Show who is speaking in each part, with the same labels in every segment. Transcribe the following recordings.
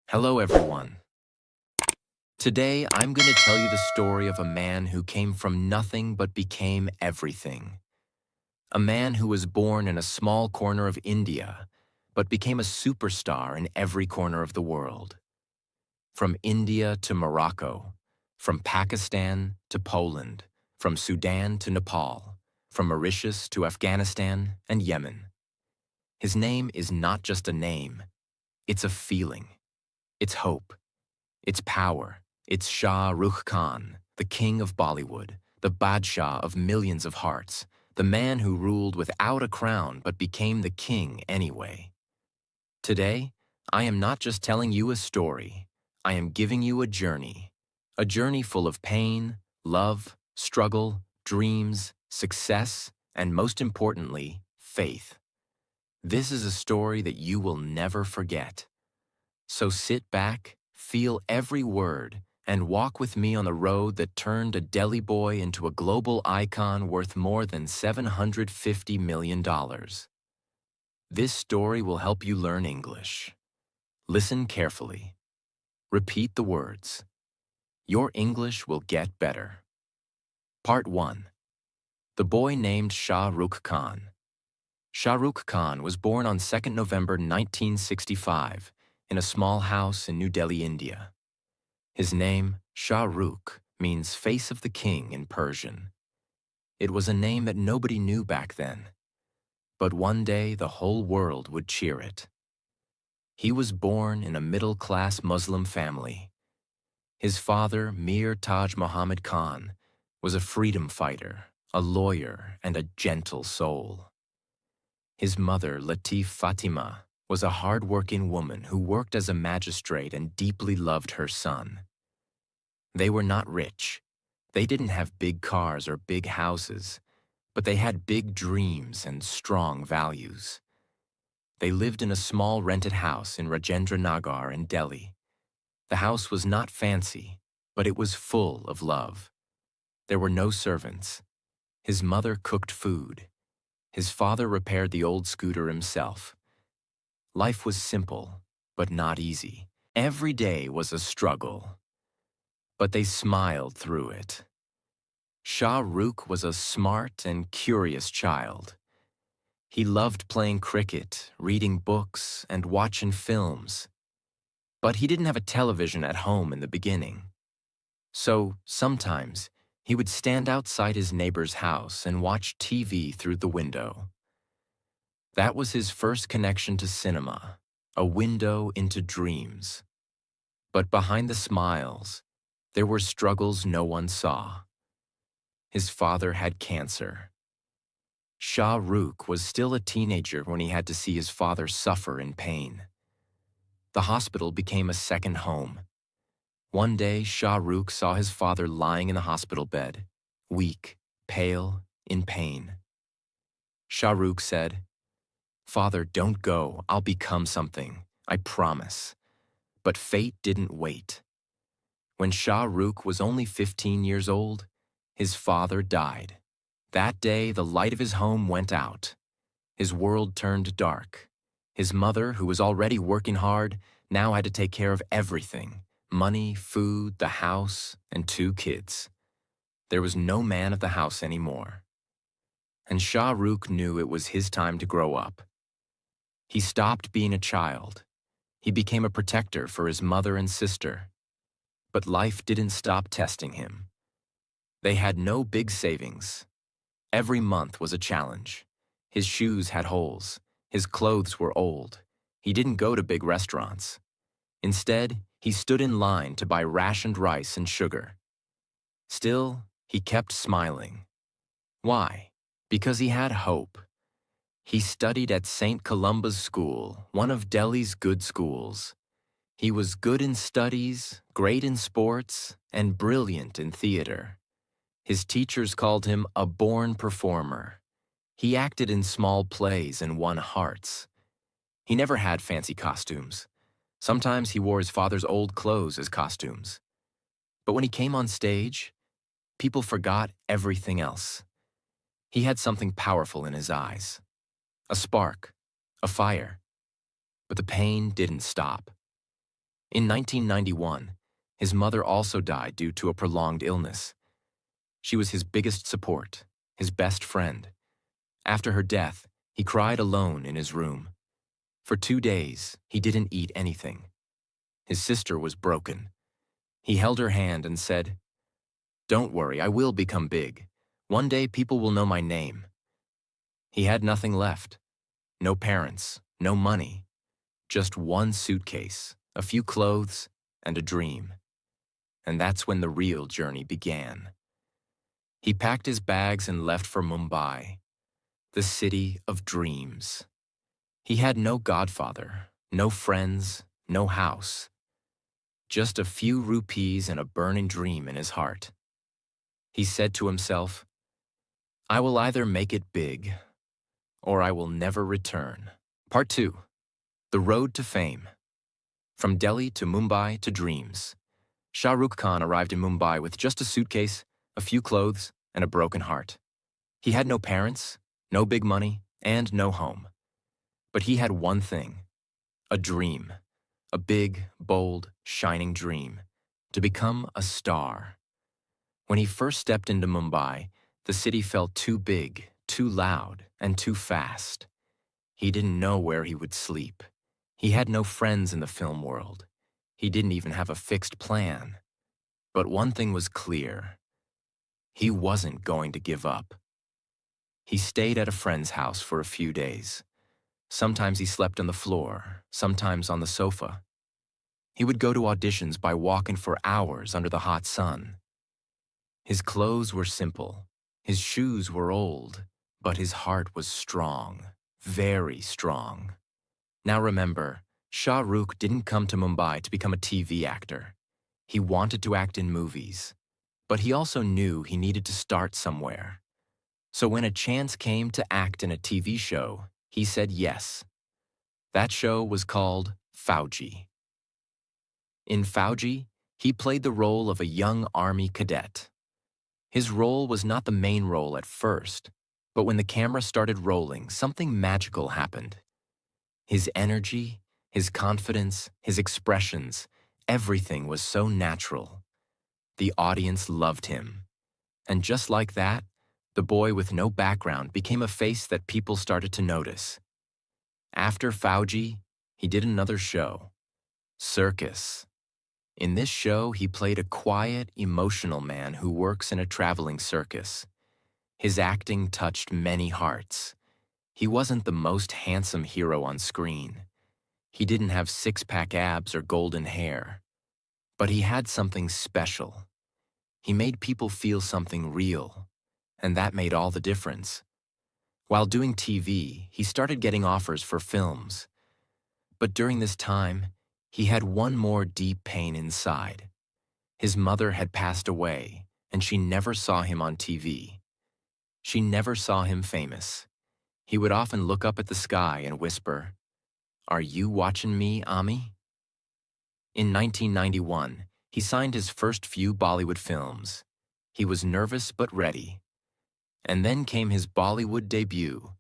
Speaker 1: Hello, everyone. Today, I'm going to tell you the story of a man who came from nothing but became everything. A man who was born in a small corner of India, but became a superstar in every corner of the world. From India to Morocco, from Pakistan to Poland, from Sudan to Nepal, from Mauritius to Afghanistan and Yemen. His name is not just a name, it's a feeling. It's hope. It's power. It's Shah Rukh Khan, the king of Bollywood, the Badshah of millions of hearts, the man who ruled without a crown but became the king anyway. Today, I am not just telling you a story. I am giving you a journey full of pain, love, struggle, dreams, success, and most importantly, faith. This is a story that you will never forget. So sit back, feel every word, and walk with me on the road that turned a Delhi boy into a global icon worth more than $750 million. This story will help you learn English. Listen carefully. Repeat the words. Your English will get better. Part 1. The boy named Shah Rukh Khan. Shah Rukh Khan was born on 2nd November 1965 in a small house in New Delhi, India. His name, Shah Rukh, means face of the king in Persian. It was a name that nobody knew back then, but one day the whole world would cheer it. He was born in a middle-class Muslim family. His father, Mir Taj Muhammad Khan, was a freedom fighter, a lawyer, and a gentle soul. His mother, Latif Fatima, was a hard-working woman who worked as a magistrate and deeply loved her son. They were not rich. They didn't have big cars or big houses, but they had big dreams and strong values. They lived in a small rented house in Rajendra Nagar in Delhi. The house was not fancy, but it was full of love. There were no servants. His mother cooked food. His father repaired the old scooter himself. Life was simple, but not easy. Every day was a struggle. But they smiled through it. Shah Rukh was a smart and curious child. He loved playing cricket, reading books, and watching films. But he didn't have a television at home in the beginning. So, sometimes, he would stand outside his neighbor's house and watch TV through the window. That was his first connection to cinema, a window into dreams. But behind the smiles, there were struggles no one saw. His father had cancer. Shah Rukh was still a teenager when he had to see his father suffer in pain. The hospital became a second home. One day, Shah Rukh saw his father lying in the hospital bed, weak, pale, in pain. Shah Rukh said, "Father, don't go. I'll become something. I promise." But fate didn't wait. When Shah Rukh was only 15 years old, his father died. That day, the light of his home went out. His world turned dark. His mother, who was already working hard, now had to take care of everything: money, food, the house, and 2 kids. There was no man of the house anymore. And Shah Rukh knew it was his time to grow up. He stopped being a child. He became a protector for his mother and sister. But life didn't stop testing him. They had no big savings. Every month was a challenge. His shoes had holes. His clothes were old. He didn't go to big restaurants. Instead, he stood in line to buy rationed rice and sugar. Still, he kept smiling. Why? Because he had hope. He studied at St. Columba's School, one of Delhi's good schools. He was good in studies, great in sports, and brilliant in theater. His teachers called him a born performer. He acted in small plays and won hearts. He never had fancy costumes. Sometimes he wore his father's old clothes as costumes. But when he came on stage, people forgot everything else. He had something powerful in his eyes. A spark, a fire. But the pain didn't stop. In 1991, his mother also died due to a prolonged illness. She was his biggest support, his best friend. After her death, he cried alone in his room. For 2 days, he didn't eat anything. His sister was broken. He held her hand and said, "Don't worry, I will become big. One day people will know my name." He had nothing left. No parents, no money. Just one suitcase, a few clothes, and a dream. And that's when the real journey began. He packed his bags and left for Mumbai, the city of dreams. He had no godfather, no friends, no house. Just a few rupees and a burning dream in his heart. He said to himself, "I will either make it big, or I will never return." Part 2. The Road to Fame. From Delhi to Mumbai to dreams. Shah Rukh Khan arrived in Mumbai with just a suitcase, a few clothes, and a broken heart. He had no parents, no big money, and no home. But he had one thing, a dream, a big, bold, shining dream, to become a star. When he first stepped into Mumbai, the city felt too big, too loud, and too fast. He didn't know where he would sleep. He had no friends in the film world. He didn't even have a fixed plan. But one thing was clear. He wasn't going to give up. He stayed at a friend's house for a few days. Sometimes he slept on the floor, sometimes on the sofa. He would go to auditions by walking for hours under the hot sun. His clothes were simple, his shoes were old, but his heart was strong, very strong. Now remember, Shah Rukh didn't come to Mumbai to become a TV actor. He wanted to act in movies, but he also knew he needed to start somewhere. So when a chance came to act in a TV show, he said yes. That show was called Fauji. In Fauji, he played the role of a young army cadet. His role was not the main role at first, but when the camera started rolling, something magical happened. His energy, his confidence, his expressions, everything was so natural. The audience loved him. And just like that, the boy with no background became a face that people started to notice. After Fauji, he did another show, Circus. In this show, he played a quiet, emotional man who works in a traveling circus. His acting touched many hearts. He wasn't the most handsome hero on screen. He didn't have six-pack abs or golden hair. But he had something special. He made people feel something real, and that made all the difference. While doing TV, he started getting offers for films. But during this time, he had one more deep pain inside. His mother had passed away, and she never saw him on TV. She never saw him famous. He would often look up at the sky and whisper, "Are you watching me, Ami?" In 1991, he signed his first few Bollywood films. He was nervous but ready. And then came his Bollywood debut,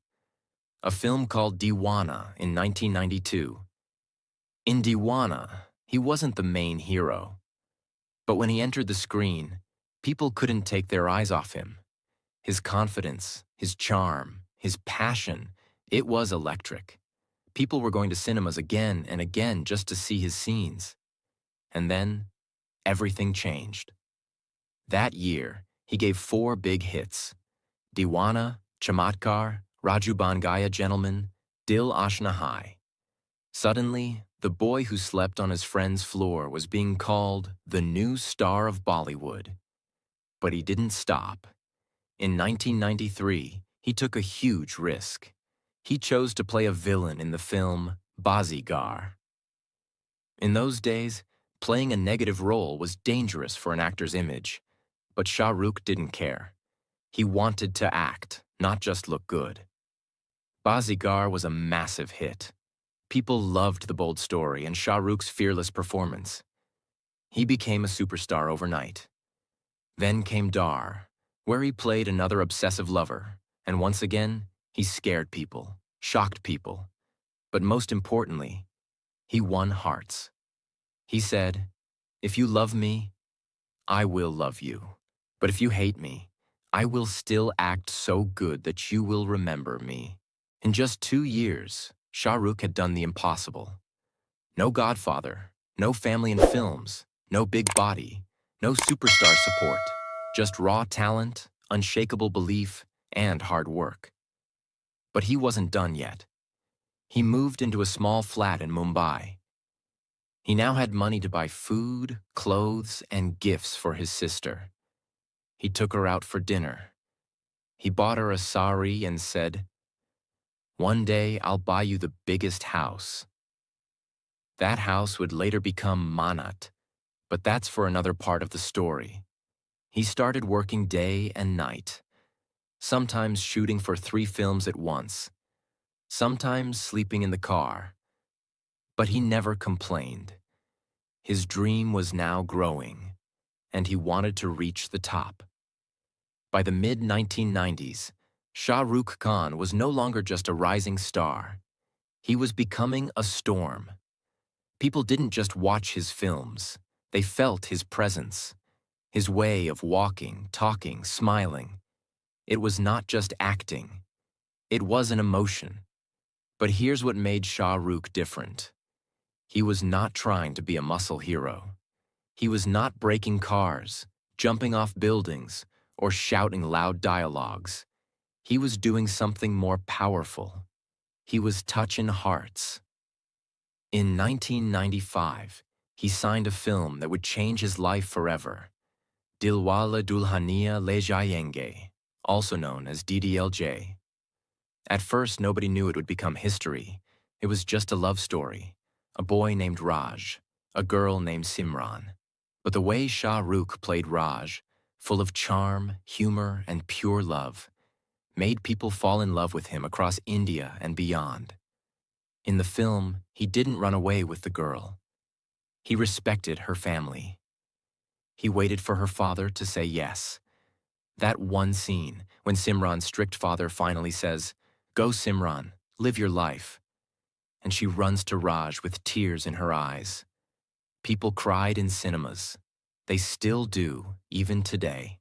Speaker 1: a film called Deewana in 1992. In Deewana, he wasn't the main hero. But when he entered the screen, people couldn't take their eyes off him. His confidence, his charm, his passion, it was electric. People were going to cinemas again and again just to see his scenes. And then, everything changed. That year, he gave 4 big hits: Deewana, Chamatkar, Raju Bangaya Gentleman, Dil Ashna Hai. Suddenly, the boy who slept on his friend's floor was being called the new star of Bollywood. But he didn't stop. In 1993, he took a huge risk. He chose to play a villain in the film Bazigar. In those days, playing a negative role was dangerous for an actor's image. But Shah Rukh didn't care. He wanted to act, not just look good. Bazigar was a massive hit. People loved the bold story and Shah Rukh's fearless performance. He became a superstar overnight. Then came Dar, where he played another obsessive lover, and once again, he scared people, shocked people. But most importantly, he won hearts. He said, "If you love me, I will love you. But if you hate me, I will still act so good that you will remember me." In just 2 years, Shah Rukh had done the impossible. No godfather, no family in films, no big body, no superstar support, just raw talent, unshakable belief, and hard work. But he wasn't done yet. He moved into a small flat in Mumbai. He now had money to buy food, clothes, and gifts for his sister. He took her out for dinner. He bought her a sari and said, "One day I'll buy you the biggest house." That house would later become Manat, but that's for another part of the story. He started working day and night, sometimes shooting for 3 films at once, sometimes sleeping in the car. But he never complained. His dream was now growing, and he wanted to reach the top. By the mid-1990s, Shah Rukh Khan was no longer just a rising star. He was becoming a storm. People didn't just watch his films, they felt his presence, his way of walking, talking, smiling. It was not just acting, it was an emotion. But here's what made Shah Rukh different. He was not trying to be a muscle hero. He was not breaking cars, jumping off buildings, or shouting loud dialogues. He was doing something more powerful. He was touching hearts. In 1995, he signed a film that would change his life forever. Dilwale Dulhania Le Jayenge, also known as DDLJ. At first, nobody knew it would become history. It was just a love story. A boy named Raj, a girl named Simran. But the way Shah Rukh played Raj, full of charm, humor, and pure love, made people fall in love with him across India and beyond. In the film, he didn't run away with the girl. He respected her family. He waited for her father to say yes. That one scene, when Simran's strict father finally says, "Go, Simran, live your life," and she runs to Raj with tears in her eyes. People cried in cinemas. They still do, even today.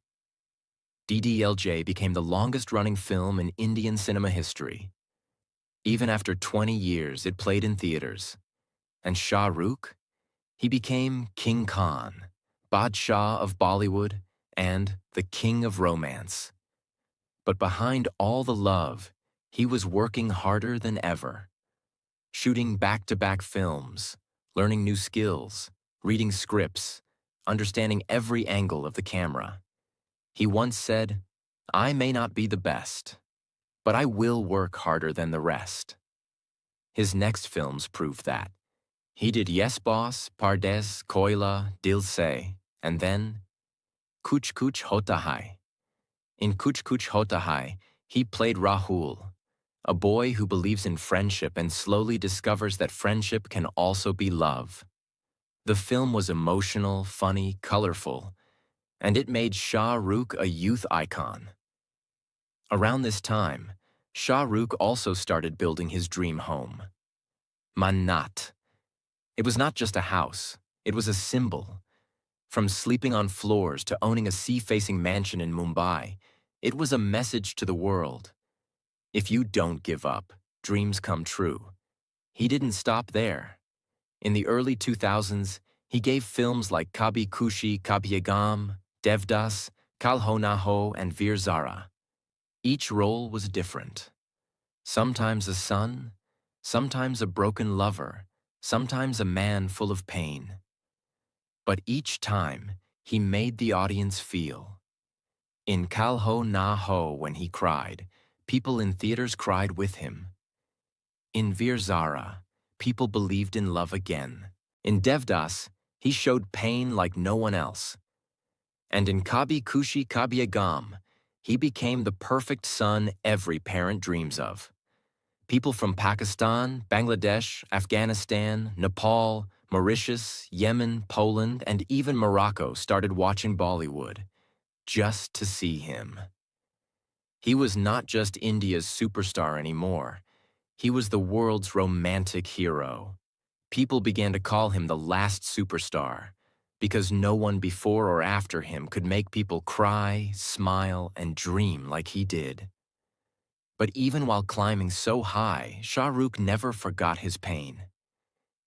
Speaker 1: DDLJ became the longest-running film in Indian cinema history. Even after 20 years, it played in theaters. And Shah Rukh? He became King Khan, Badshah of Bollywood, and the King of Romance. But behind all the love, he was working harder than ever. Shooting back-to-back films, learning new skills, reading scripts, understanding every angle of the camera. He once said, "I may not be the best, but I will work harder than the rest." His next films proved that. He did Yes Boss, Pardes, Koila, Dil Se, and then Kuch Kuch Hota Hai. In Kuch Kuch Hota Hai, he played Rahul, a boy who believes in friendship and slowly discovers that friendship can also be love. The film was emotional, funny, colorful, and it made Shah Rukh a youth icon. Around this time, Shah Rukh also started building his dream home. Mannat. It was not just a house, it was a symbol. From sleeping on floors to owning a sea-facing mansion in Mumbai, it was a message to the world. If you don't give up, dreams come true. He didn't stop there. In the early 2000s, he gave films like Kabhi Khushi Kabhi Gham, Devdas, Kal Ho Na Ho, and Veer Zara. Each role was different. Sometimes a son, sometimes a broken lover, sometimes a man full of pain. But each time, he made the audience feel. In Kal Ho Na Ho, when he cried, people in theaters cried with him. In Veer Zara, people believed in love again. In Devdas, he showed pain like no one else. And in Kabhi Khushi Kabhi Gham, he became the perfect son every parent dreams of. People from Pakistan, Bangladesh, Afghanistan, Nepal, Mauritius, Yemen, Poland, and even Morocco started watching Bollywood, just to see him. He was not just India's superstar anymore. He was the world's romantic hero. People began to call him the last superstar because no one before or after him could make people cry, smile, and dream like he did. But even while climbing so high, Shah Rukh never forgot his pain.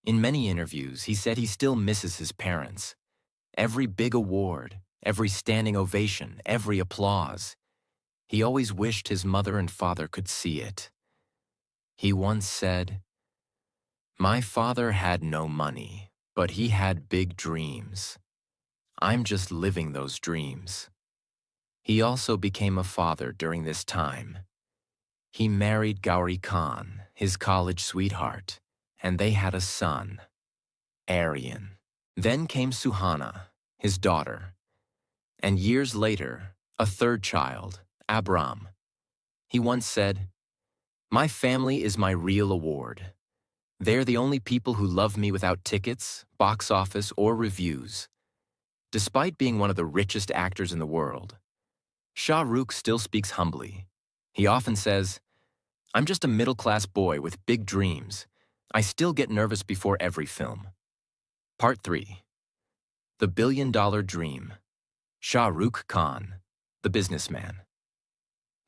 Speaker 1: In many interviews, he said he still misses his parents. Every big award, every standing ovation, every applause. He always wished his mother and father could see it. He once said, "My father had no money, but he had big dreams. I'm just living those dreams." He also became a father during this time. He married Gauri Khan, his college sweetheart, and they had a son, Aryan. Then came Suhana, his daughter, and years later, a third child, Abram. He once said, "My family is my real award. They're the only people who love me without tickets, box office, or reviews." Despite being one of the richest actors in the world, Shah Rukh still speaks humbly. He often says, "I'm just a middle-class boy with big dreams. I still get nervous before every film." Part 3. The Billion-Dollar Dream. Shah Rukh Khan, the businessman.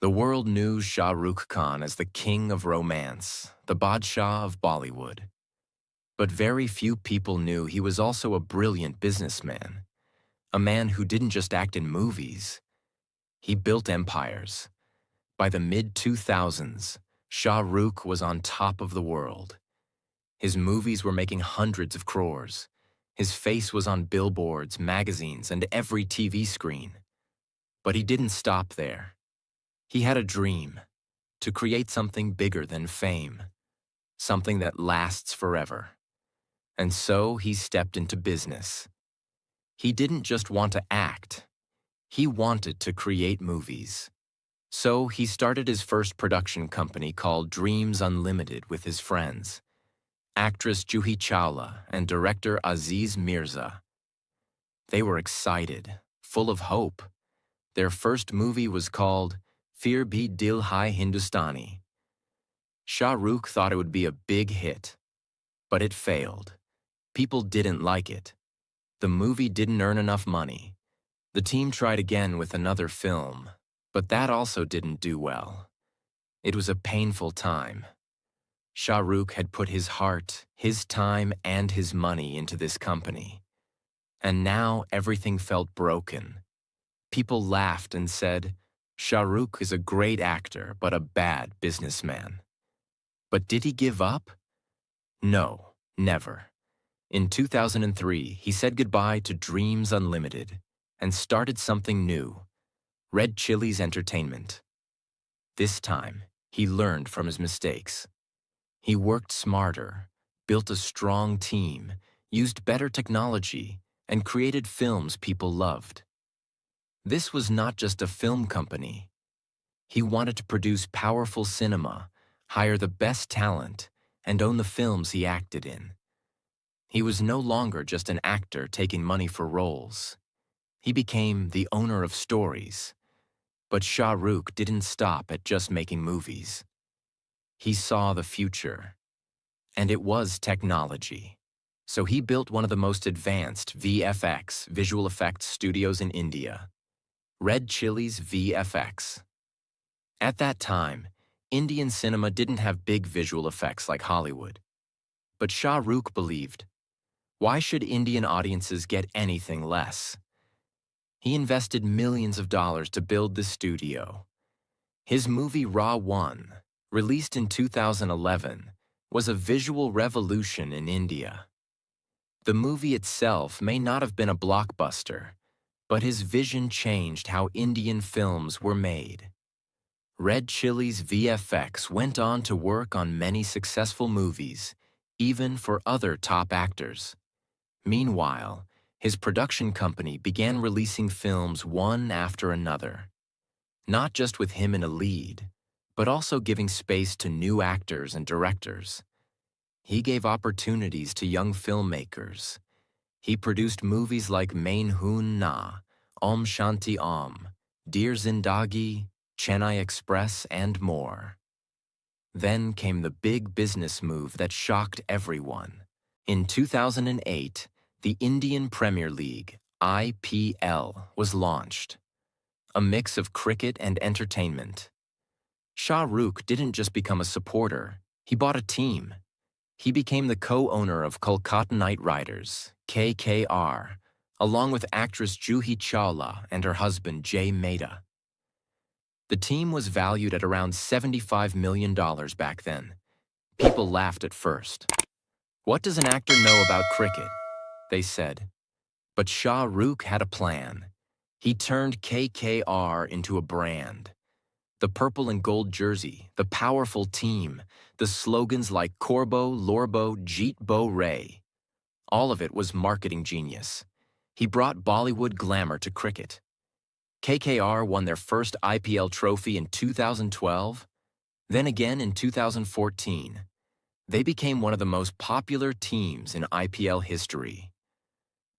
Speaker 1: The world knew Shah Rukh Khan as the king of romance, the Badshah of Bollywood. But very few people knew he was also a brilliant businessman, a man who didn't just act in movies. He built empires. By the mid-2000s, Shah Rukh was on top of the world. His movies were making hundreds of crores. His face was on billboards, magazines, and every TV screen. But he didn't stop there. He had a dream, to create something bigger than fame, something that lasts forever. And so he stepped into business. He didn't just want to act. He wanted to create movies. So he started his first production company called Dreams Unlimited with his friends, actress Juhi Chawla and director Aziz Mirza. They were excited, full of hope. Their first movie was called Fir Bhi Dil Hai Hindustani. Shah Rukh thought it would be a big hit, but it failed. People didn't like it. The movie didn't earn enough money. The team tried again with another film, but that also didn't do well. It was a painful time. Shah Rukh had put his heart, his time, and his money into this company. And now everything felt broken. People laughed and said, "Shah Rukh is a great actor, but a bad businessman." But did he give up? No, never. In 2003, he said goodbye to Dreams Unlimited and started something new, Red Chillies Entertainment. This time, he learned from his mistakes. He worked smarter, built a strong team, used better technology, and created films people loved. This was not just a film company. He wanted to produce powerful cinema, hire the best talent, and own the films he acted in. He was no longer just an actor taking money for roles. He became the owner of stories. But Shah Rukh didn't stop at just making movies. He saw the future, and it was technology. So he built one of the most advanced VFX, visual effects studios in India, Red Chillies VFX. At that time, Indian cinema didn't have big visual effects like Hollywood. But Shah Rukh believed, why should Indian audiences get anything less? He invested millions of dollars to build the studio. His movie Raw 1, released in 2011, was a visual revolution in India. The movie itself may not have been a blockbuster, but his vision changed how Indian films were made. Red Chillies VFX went on to work on many successful movies, even for other top actors. Meanwhile, his production company began releasing films one after another, not just with him in a lead, but also giving space to new actors and directors. He gave opportunities to young filmmakers. He produced movies like Main Hoon Na, Om Shanti Om, Dear Zindagi, Chennai Express, and more. Then came the big business move that shocked everyone, In 2008, the Indian Premier League, IPL, was launched, a mix of cricket and entertainment. Shah Rukh didn't just become a supporter, he bought a team. He became the co-owner of Kolkata Knight Riders, KKR, along with actress Juhi Chawla and her husband Jay Mehta. The team was valued at around $75 million back then. People laughed at first. What does an actor know about cricket? They said. But Shah Rukh had a plan. He turned KKR into a brand. The purple and gold jersey, the powerful team, the slogans like Corbo, Lorbo, Jeet Bo Ray. All of it was marketing genius. He brought Bollywood glamour to cricket. KKR won their first IPL trophy in 2012, then again in 2014. They became one of the most popular teams in IPL history.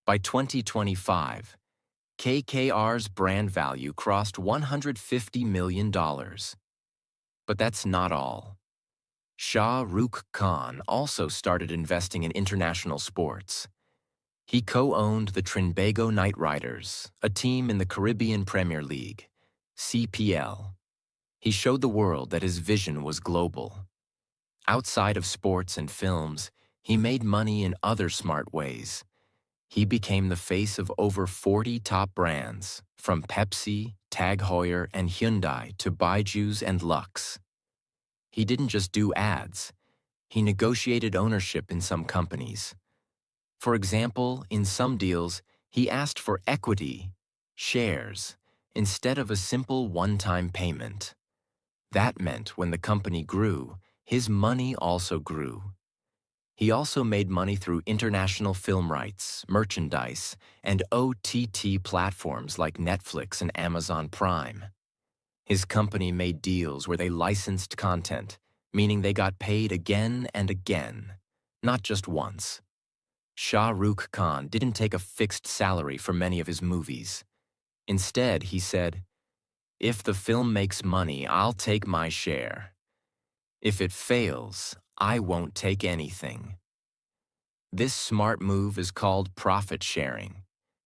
Speaker 1: By 2025, KKR's brand value crossed $150 million. But that's not all. Shah Rukh Khan also started investing in international sports. He co-owned the Trinbago Knight Riders, a team in the Caribbean Premier League, CPL. He showed the world that his vision was global. Outside of sports and films, he made money in other smart ways. He became the face of over 40 top brands, from Pepsi, Tag Heuer, and Hyundai to Byju's and Lux. He didn't just do ads. He negotiated ownership in some companies. For example, in some deals, he asked for equity, shares, instead of a simple one-time payment. That meant when the company grew, his money also grew. He also made money through international film rights, merchandise, and OTT platforms like Netflix and Amazon Prime. His company made deals where they licensed content, meaning they got paid again and again, not just once. Shah Rukh Khan didn't take a fixed salary for many of his movies. Instead, he said, "If the film makes money, I'll take my share. If it fails, I won't take anything." This smart move is called profit sharing.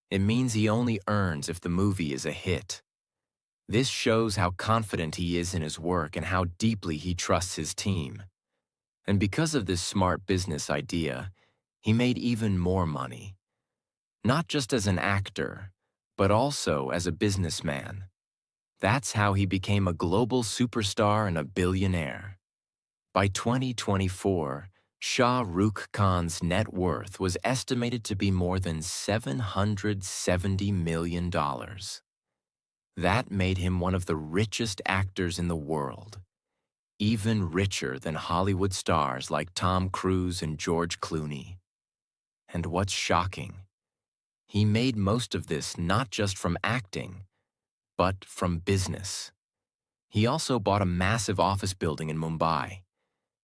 Speaker 1: It means he only earns if the movie is a hit. This shows how confident he is in his work and how deeply he trusts his team. And because of this smart business idea, he made even more money. Not just as an actor, but also as a businessman. That's how he became a global superstar and a billionaire. By 2024, Shah Rukh Khan's net worth was estimated to be more than $770 million. That made him one of the richest actors in the world, even richer than Hollywood stars like Tom Cruise and George Clooney. And what's shocking, he made most of this not just from acting, but from business. He also bought a massive office building in Mumbai.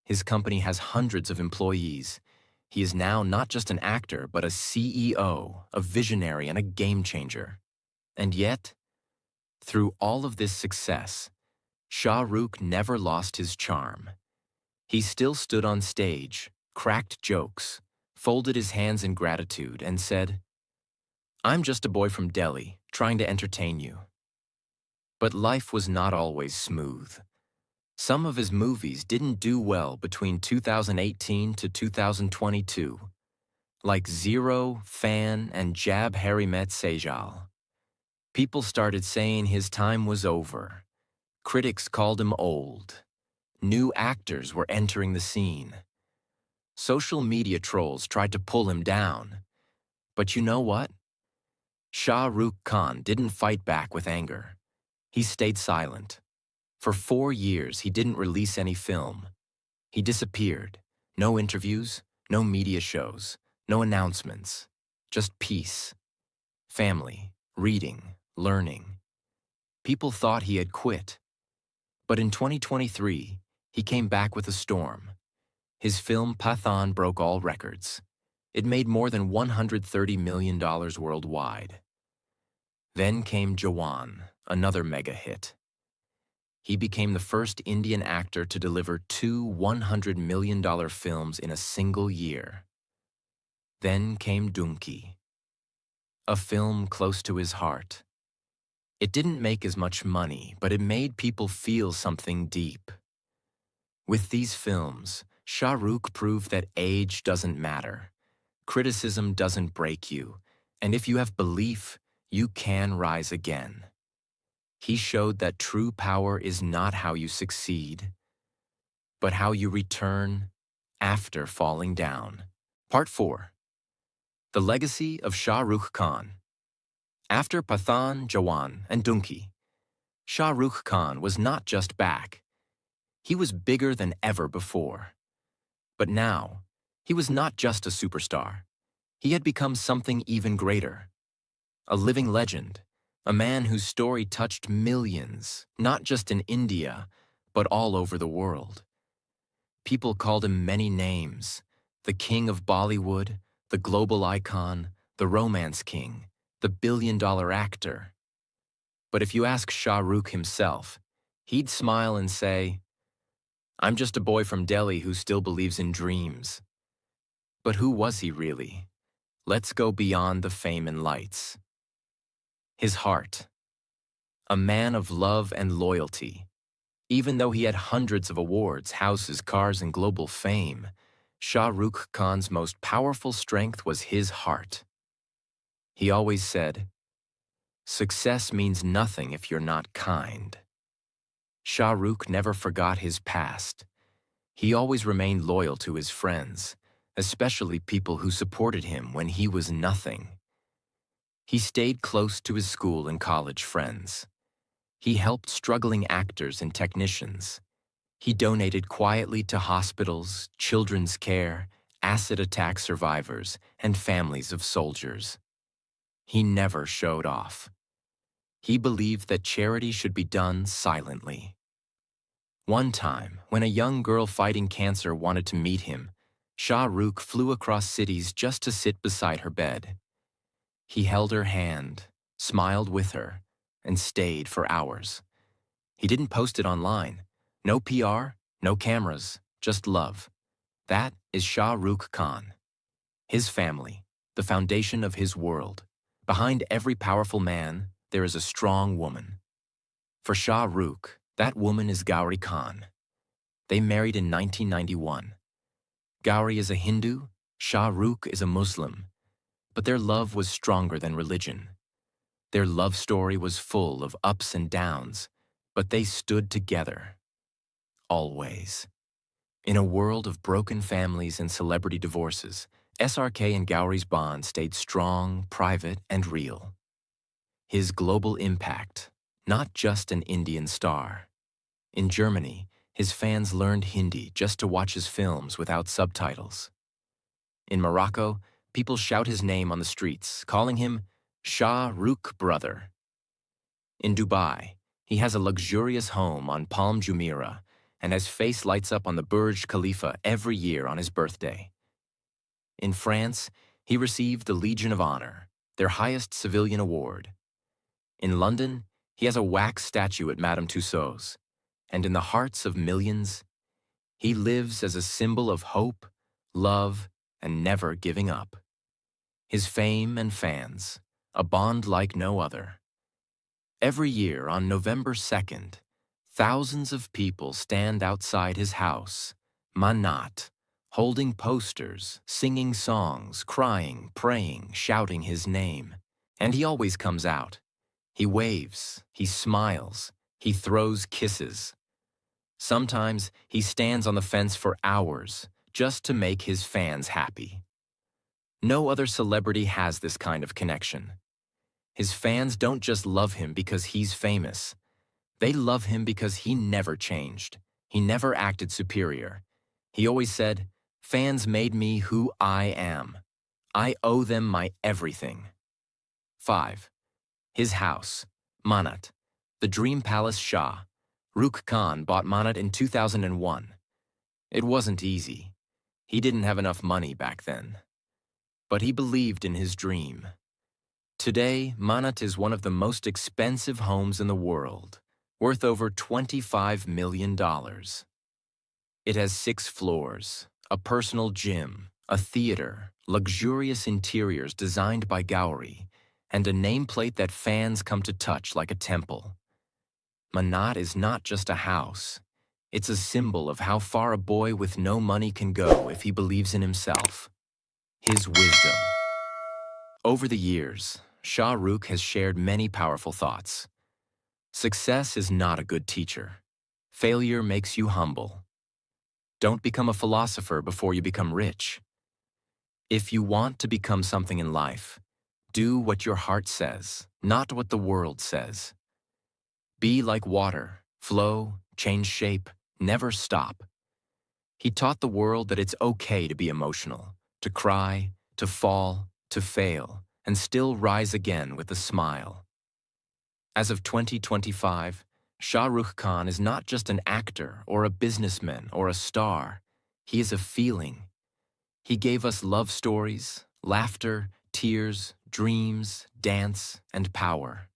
Speaker 1: His company has hundreds of employees. He is now not just an actor, but a CEO, a visionary, and a game changer. And yet, through all of this success, Shah Rukh never lost his charm. He still stood on stage, cracked jokes, folded his hands in gratitude, and said, "I'm just a boy from Delhi, trying to entertain you." But life was not always smooth. Some of his movies didn't do well between 2018 to 2022, like Zero, Fan, and Jab Harry Met Sejal. People started saying his time was over. Critics called him old. New actors were entering the scene. Social media trolls tried to pull him down. But you know what? Shah Rukh Khan didn't fight back with anger. He stayed silent. For 4 years, he didn't release any film. He disappeared. No interviews, no media shows, no announcements. Just peace, family, reading, learning. People thought he had quit. But in 2023, he came back with a storm. His film Pathan broke all records. It made more than $130 million worldwide. Then came Jawan, another mega hit. He became the first Indian actor to deliver two $100 million films in a single year. Then came Dunki, a film close to his heart. It didn't make as much money, but it made people feel something deep. With these films, Shah Rukh proved that age doesn't matter, criticism doesn't break you, and if you have belief, you can rise again. He showed that true power is not how you succeed, but how you return after falling down. Part 4. The Legacy of Shah Rukh Khan. After Pathan, Jawan, and Dunki, Shah Rukh Khan was not just back. He was bigger than ever before. But now, he was not just a superstar. He had become something even greater. A living legend, a man whose story touched millions, not just in India, but all over the world. People called him many names: the King of Bollywood, the global icon, the romance king, the billion-dollar actor. But if you ask Shah Rukh himself, he'd smile and say, "I'm just a boy from Delhi who still believes in dreams." But who was he really? Let's go beyond the fame and lights. His heart. A man of love and loyalty. Even though he had hundreds of awards, houses, cars, and global fame, Shah Rukh Khan's most powerful strength was his heart. He always said, "Success means nothing if you're not kind." Shah Rukh never forgot his past. He always remained loyal to his friends, especially people who supported him when he was nothing. He stayed close to his school and college friends. He helped struggling actors and technicians. He donated quietly to hospitals, children's care, acid attack survivors, and families of soldiers. He never showed off. He believed that charity should be done silently. One time, when a young girl fighting cancer wanted to meet him, Shah Rukh flew across cities just to sit beside her bed. He held her hand, smiled with her, and stayed for hours. He didn't post it online. No PR, no cameras, just love. That is Shah Rukh Khan. His family, the foundation of his world. Behind every powerful man, there is a strong woman. For Shah Rukh, that woman is Gauri Khan. They married in 1991. Gauri is a Hindu, Shah Rukh is a Muslim. But their love was stronger than religion. Their love story was full of ups and downs, but they stood together. Always. In a world of broken families and celebrity divorces, SRK and Gauri's bond stayed strong, private, and real. His global impact, not just an Indian star. In Germany, his fans learned Hindi just to watch his films without subtitles. In Morocco, people shout his name on the streets, calling him Shah Rukh Brother. In Dubai, he has a luxurious home on Palm Jumeirah, and his face lights up on the Burj Khalifa every year on his birthday. In France, he received the Legion of Honor, their highest civilian award. In London, he has a wax statue at Madame Tussauds, and in the hearts of millions, he lives as a symbol of hope, love, and never giving up. His fame and fans, a bond like no other. Every year on November 2nd, thousands of people stand outside his house, Manat, holding posters, singing songs, crying, praying, shouting his name. And he always comes out. He waves, he smiles, he throws kisses. Sometimes he stands on the fence for hours just to make his fans happy. No other celebrity has this kind of connection. His fans don't just love him because he's famous. They love him because he never changed. He never acted superior. He always said, "Fans made me who I am. I owe them my everything." 5. His house, Manat, the Dream Palace Shah. Rukh Khan bought Manat in 2001. It wasn't easy. He didn't have enough money back then. But he believed in his dream. Today, Manat is one of the most expensive homes in the world, worth over $25 million. It has 6 floors, a personal gym, a theater, luxurious interiors designed by Gowrie, and a nameplate that fans come to touch like a temple. Manat is not just a house. It's a symbol of how far a boy with no money can go if he believes in himself. His wisdom. Over the years, Shah Rukh has shared many powerful thoughts. Success is not a good teacher. Failure makes you humble. Don't become a philosopher before you become rich. If you want to become something in life, do what your heart says, not what the world says. Be like water, flow, change shape, never stop. He taught the world that it's okay to be emotional, to cry, to fall, to fail, and still rise again with a smile. As of 2025, Shah Rukh Khan is not just an actor or a businessman or a star. He is a feeling. He gave us love stories, laughter, tears, dreams, dance, and power.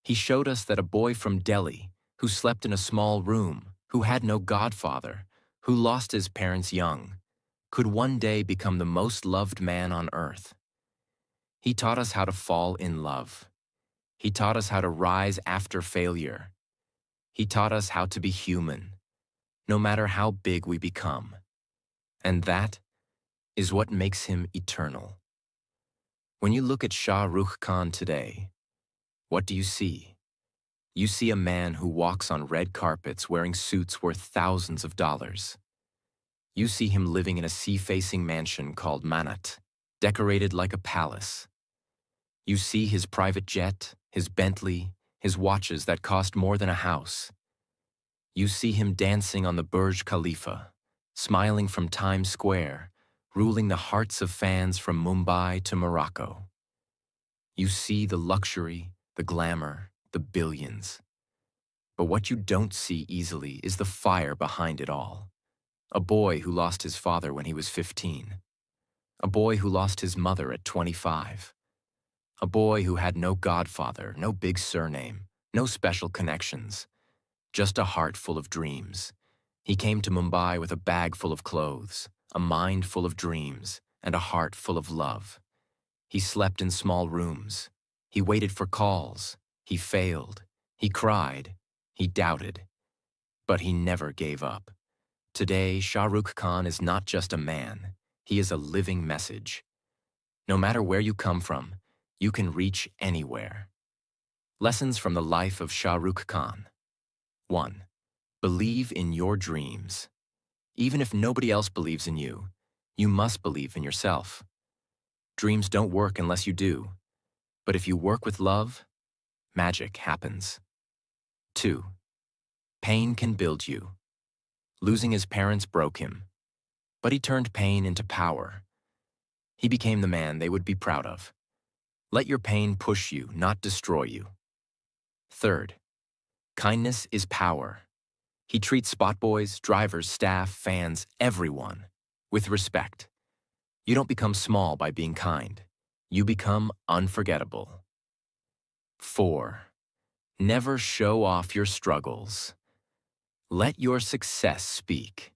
Speaker 1: He showed us that a boy from Delhi, who slept in a small room, who had no godfather, who lost his parents young, could one day become the most loved man on earth. He taught us how to fall in love. He taught us how to rise after failure. He taught us how to be human, no matter how big we become. And that is what makes him eternal. When you look at Shah Rukh Khan today, what do you see? You see a man who walks on red carpets wearing suits worth thousands of dollars. You see him living in a sea-facing mansion called Manat, decorated like a palace. You see his private jet, his Bentley, his watches that cost more than a house. You see him dancing on the Burj Khalifa, smiling from Times Square, ruling the hearts of fans from Mumbai to Morocco. You see the luxury, the glamour, the billions. But what you don't see easily is the fire behind it all. A boy who lost his father when he was 15. A boy who lost his mother at 25. A boy who had no godfather, no big surname, no special connections, just a heart full of dreams. He came to Mumbai with a bag full of clothes, a mind full of dreams, and a heart full of love. He slept in small rooms. He waited for calls. He failed. He cried. He doubted. But he never gave up. Today, Shah Rukh Khan is not just a man. He is a living message. No matter where you come from, you can reach anywhere. Lessons from the life of Shah Rukh Khan. 1. Believe in your dreams. Even if nobody else believes in you, you must believe in yourself. Dreams don't work unless you do. But if you work with love, magic happens. 2. Pain can build you. Losing his parents broke him, but he turned pain into power. He became the man they would be proud of. Let your pain push you, not destroy you. 3. Kindness is power. He treats spot boys, drivers, staff, fans, everyone with respect. You don't become small by being kind. You become unforgettable. 4. Never show off your struggles. Let your success speak.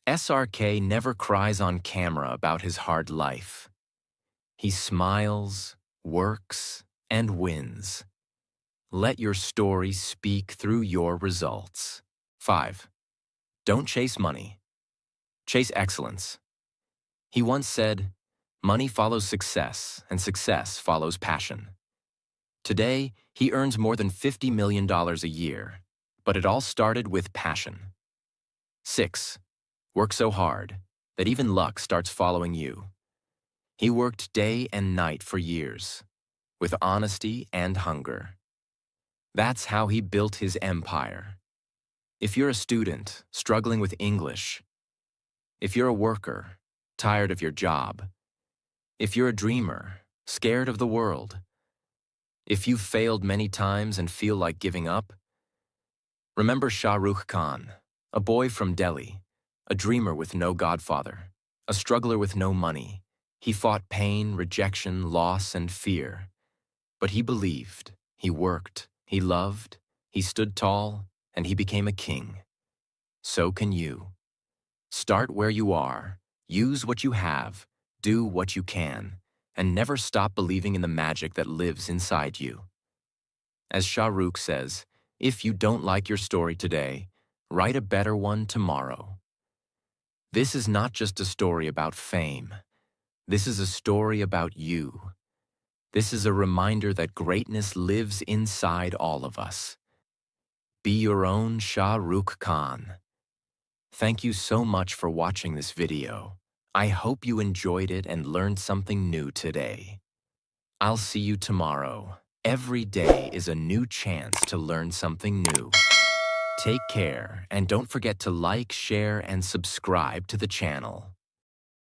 Speaker 1: SRK never cries on camera about his hard life. He smiles, works, and wins. Let your story speak through your results. 5. Don't chase money. Chase excellence. He once said, "Money follows success, and success follows passion." Today, he earns more than $50 million a year, but it all started with passion. 6. Work so hard that even luck starts following you. He worked day and night for years, with honesty and hunger. That's how he built his empire. If you're a student struggling with English, if you're a worker tired of your job, if you're a dreamer scared of the world, if you've failed many times and feel like giving up, remember Shah Rukh Khan, a boy from Delhi, a dreamer with no godfather, a struggler with no money. He fought pain, rejection, loss, and fear. But he believed, he worked, he loved, he stood tall, and he became a king. So can you. Start where you are, use what you have, Do what you can, and never stop believing in the magic that lives inside you. As Shah Rukh says, if you don't like your story today, write a better one tomorrow. This is not just a story about fame. This is a story about you. This is a reminder that greatness lives inside all of us. Be your own Shah Rukh Khan. Thank you so much for watching this video. I hope you enjoyed it and learned something new today. I'll see you tomorrow. Every day is a new chance to learn something new. Take care and don't forget to like, share, and subscribe to the channel.